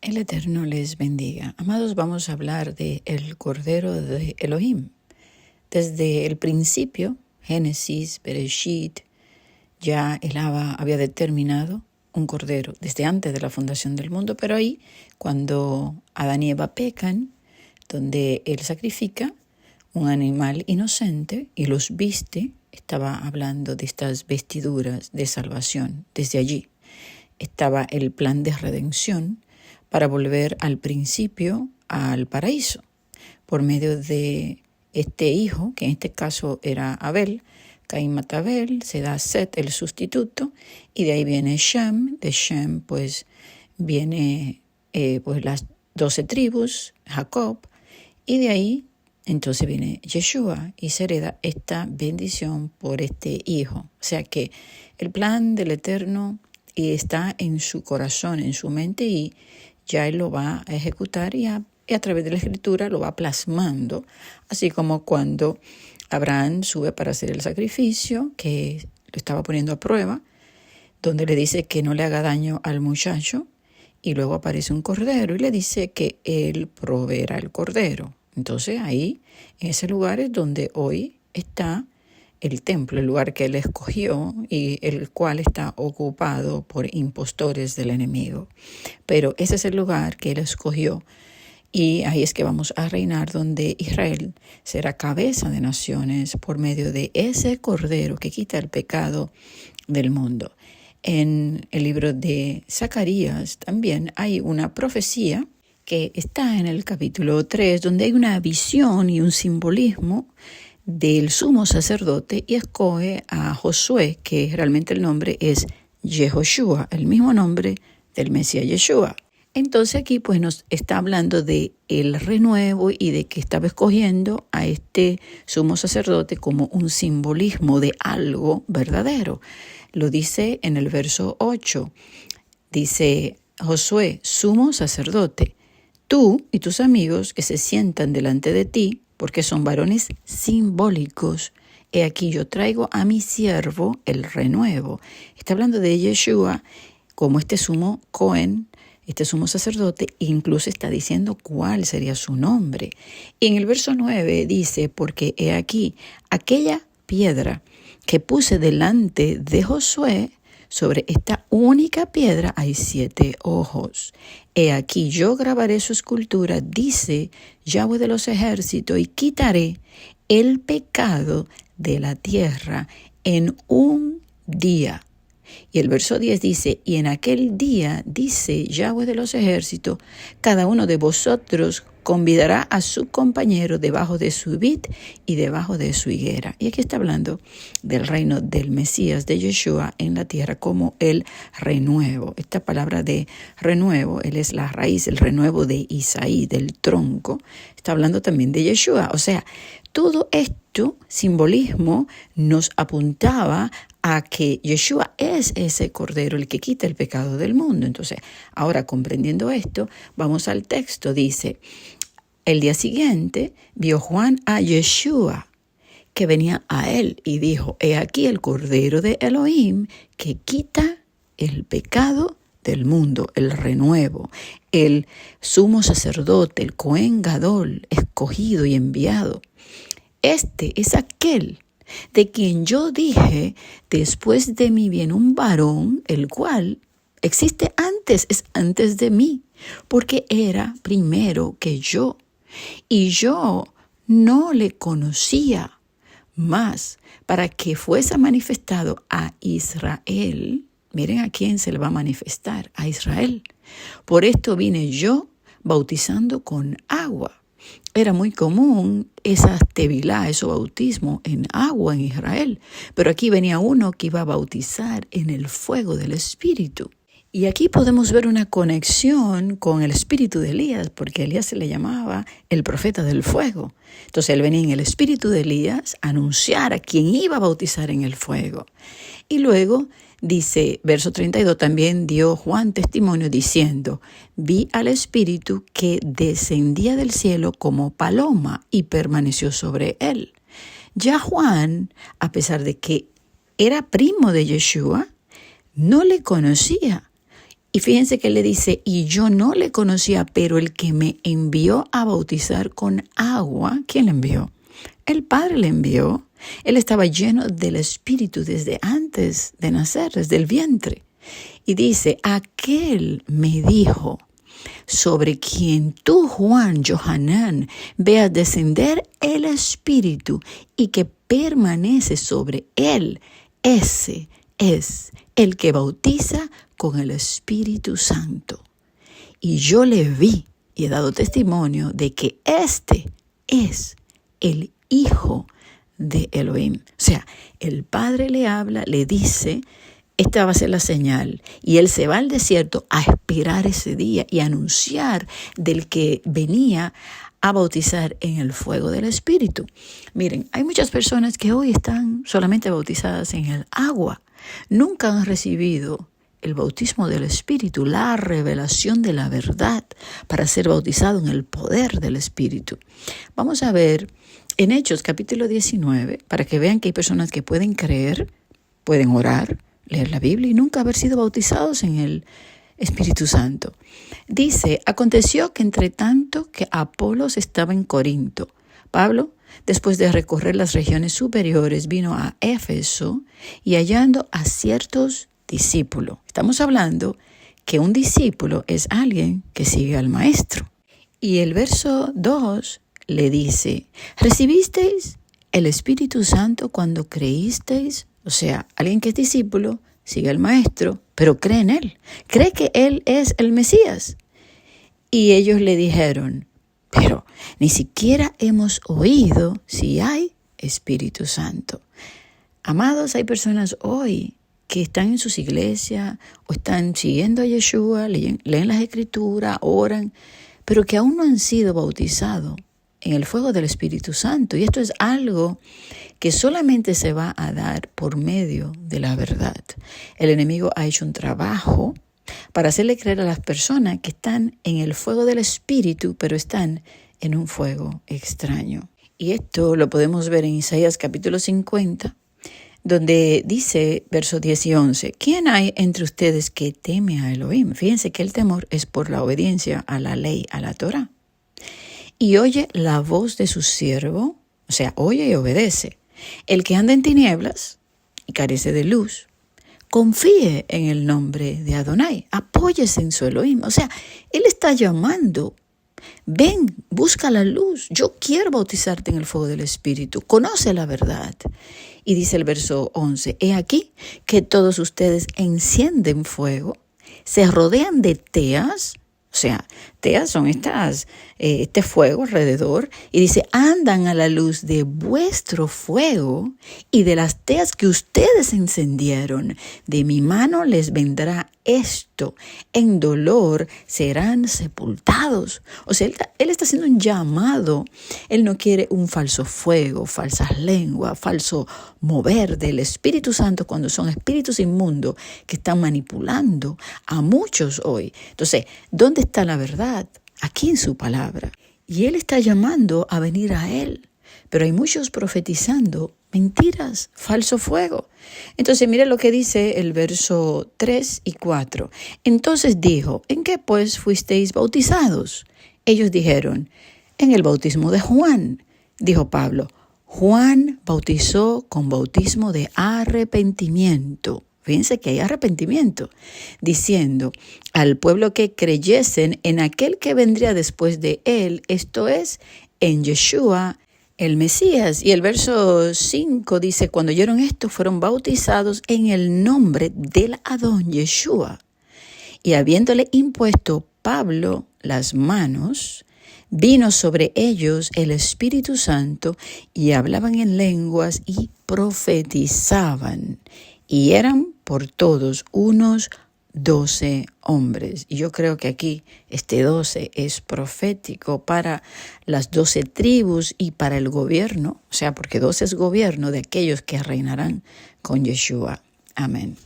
El Eterno les bendiga. Amados, vamos a hablar de el Cordero de Elohim. Desde el principio, Génesis, Bereshit, ya el Abba había determinado un cordero desde antes de la fundación del mundo, pero ahí, cuando Adán y Eva pecan, donde él sacrifica un animal inocente y los viste, estaba hablando de estas vestiduras de salvación. Desde allí estaba el plan de redención para volver al principio, al paraíso, por medio de este hijo, que en este caso era Abel. Caín mata a Abel, se da a Set, el sustituto, y de ahí viene Shem. De Shem pues viene las 12 tribus, Jacob, y de ahí entonces viene Yeshua y se hereda esta bendición por este hijo. O sea que el plan del Eterno está en su corazón, en su mente, y ya él lo va a ejecutar y a través de la escritura lo va plasmando, así como cuando Abraham sube para hacer el sacrificio, que lo estaba poniendo a prueba, donde le dice que no le haga daño al muchacho, y luego aparece un cordero y le dice que él proveerá el cordero. Entonces ahí, en ese lugar es donde hoy está el templo, el lugar que él escogió y el cual está ocupado por impostores del enemigo. Pero ese es el lugar que él escogió y ahí es que vamos a reinar, donde Israel será cabeza de naciones por medio de ese cordero que quita el pecado del mundo. En el libro de Zacarías también hay una profecía que está en el capítulo 3, donde hay una visión y un simbolismo del sumo sacerdote y escoge a Josué, que realmente el nombre es Yehoshua, el mismo nombre del Mesías Yeshua. Entonces aquí pues nos está hablando de el renuevo y de que estaba escogiendo a este sumo sacerdote como un simbolismo de algo verdadero. Lo dice en el verso 8. Dice Josué, sumo sacerdote, tú y tus amigos que se sientan delante de ti, porque son varones simbólicos. He aquí yo traigo a mi siervo el renuevo. Está hablando de Yeshua como este sumo Cohen, este sumo sacerdote, incluso está diciendo cuál sería su nombre. Y en el verso 9 dice, porque he aquí, aquella piedra que puse delante de Josué, sobre esta única piedra hay 7 ojos. He aquí yo grabaré su escultura, dice Yahweh de los ejércitos, y quitaré el pecado de la tierra en un día. Y el verso 10 dice, y en aquel día, dice Yahweh de los ejércitos, cada uno de vosotros convidará a su compañero debajo de su vid y debajo de su higuera. Y aquí está hablando del reino del Mesías, de Yeshua en la tierra, como el renuevo. Esta palabra de renuevo, él es la raíz, el renuevo de Isaí, del tronco. Está hablando también de Yeshua. O sea, todo esto, simbolismo, nos apuntaba a que Yeshua es ese cordero, el que quita el pecado del mundo. Entonces, ahora comprendiendo esto, vamos al texto. Dice, el día siguiente vio Juan a Yeshua, que venía a él, y dijo, he aquí el cordero de Elohim, que quita el pecado del mundo, el renuevo, el sumo sacerdote, el Cohen Gadol, escogido y enviado. Este es aquel de quien yo dije, después de mí viene un varón, el cual existe antes, es antes de mí, porque era primero que yo. Y yo no le conocía, mas para que fuese manifestado a Israel. Miren a quién se le va a manifestar, a Israel. Por esto vine yo bautizando con agua. Era muy común esa tevilá, ese bautismo en agua en Israel. Pero aquí venía uno que iba a bautizar en el fuego del Espíritu. Y aquí podemos ver una conexión con el espíritu de Elías, porque Elías se le llamaba el profeta del fuego. Entonces él venía en el espíritu de Elías a anunciar a quien iba a bautizar en el fuego. Y luego dice, verso 32, también dio Juan testimonio diciendo, vi al Espíritu que descendía del cielo como paloma y permaneció sobre él. Ya Juan, a pesar de que era primo de Yeshua, no le conocía. Y fíjense que él le dice, y yo no le conocía, pero el que me envió a bautizar con agua, ¿quién le envió? El Padre le envió. Él estaba lleno del Espíritu desde antes de nacer, desde el vientre. Y dice, aquel me dijo, sobre quien tú, Juan, Johanán, veas descender el Espíritu y que permanece sobre él, ese es el que bautiza con el Espíritu Santo. Y yo le vi y he dado testimonio de que este es el Hijo de Elohim. O sea, el Padre le habla, le dice, esta va a ser la señal. Y él se va al desierto a esperar ese día y a anunciar del que venía a bautizar en el fuego del Espíritu. Miren, hay muchas personas que hoy están solamente bautizadas en el agua. Nunca han recibido el bautismo del Espíritu, la revelación de la verdad para ser bautizado en el poder del Espíritu. Vamos a ver en Hechos capítulo 19, para que vean que hay personas que pueden creer, pueden orar, leer la Biblia y nunca haber sido bautizados en el Espíritu Santo. Dice, aconteció que entre tanto que Apolos estaba en Corinto, Pablo, después de recorrer las regiones superiores, vino a Éfeso y hallando a ciertos discípulos. Estamos hablando que un discípulo es alguien que sigue al maestro. Y el verso 2 le dice, ¿recibisteis el Espíritu Santo cuando creísteis? O sea, alguien que es discípulo, sigue al maestro, pero cree en él. Cree que él es el Mesías. Y ellos le dijeron, pero ni siquiera hemos oído si hay Espíritu Santo. Amados, hay personas hoy que están en sus iglesias o están siguiendo a Yeshua, leen las Escrituras, oran, pero que aún no han sido bautizados en el fuego del Espíritu Santo. Y esto es algo que solamente se va a dar por medio de la verdad. El enemigo ha hecho un trabajo para hacerle creer a las personas que están en el fuego del Espíritu, pero están en un fuego extraño. Y esto lo podemos ver en Isaías capítulo 50, donde dice, versos 10 y 11, ¿quién hay entre ustedes que teme a Elohim? Fíjense que el temor es por la obediencia a la ley, a la Torá. Y oye la voz de su siervo, o sea, oye y obedece. El que anda en tinieblas y carece de luz, confíe en el nombre de Adonai, apóyese en su Elohim. O sea, él está llamando, ven, busca la luz, yo quiero bautizarte en el fuego del Espíritu, conoce la verdad. Y dice el verso 11, he aquí que todos ustedes encienden fuego, se rodean de teas, o sea, teas son este fuego alrededor, y dice, andan a la luz de vuestro fuego y de las teas que ustedes encendieron. De mi mano les vendrá esto, en dolor serán sepultados. O sea, él está haciendo un llamado. Él no quiere un falso fuego, falsas lenguas, falso mover del Espíritu Santo cuando son espíritus inmundos que están manipulando a muchos hoy. Entonces, ¿dónde está la verdad? Aquí en su palabra. Y él está llamando a venir a él. Pero hay muchos profetizando mentiras, falso fuego. Entonces, mire lo que dice el verso 3 y 4. Entonces dijo, ¿en qué pues fuisteis bautizados? Ellos dijeron, en el bautismo de Juan. Dijo Pablo, Juan bautizó con bautismo de arrepentimiento. Fíjense que hay arrepentimiento, diciendo al pueblo que creyesen en aquel que vendría después de él, esto es, en Yeshua, el Mesías. Y el verso 5 dice, cuando oyeron esto, fueron bautizados en el nombre del Adón Yeshua. Y habiéndole impuesto Pablo las manos, vino sobre ellos el Espíritu Santo y hablaban en lenguas y profetizaban. Y eran por todos unos 12 hombres. Y yo creo que aquí este 12 es profético para las 12 tribus y para el gobierno. O sea, porque 12 es gobierno de aquellos que reinarán con Yeshua. Amén.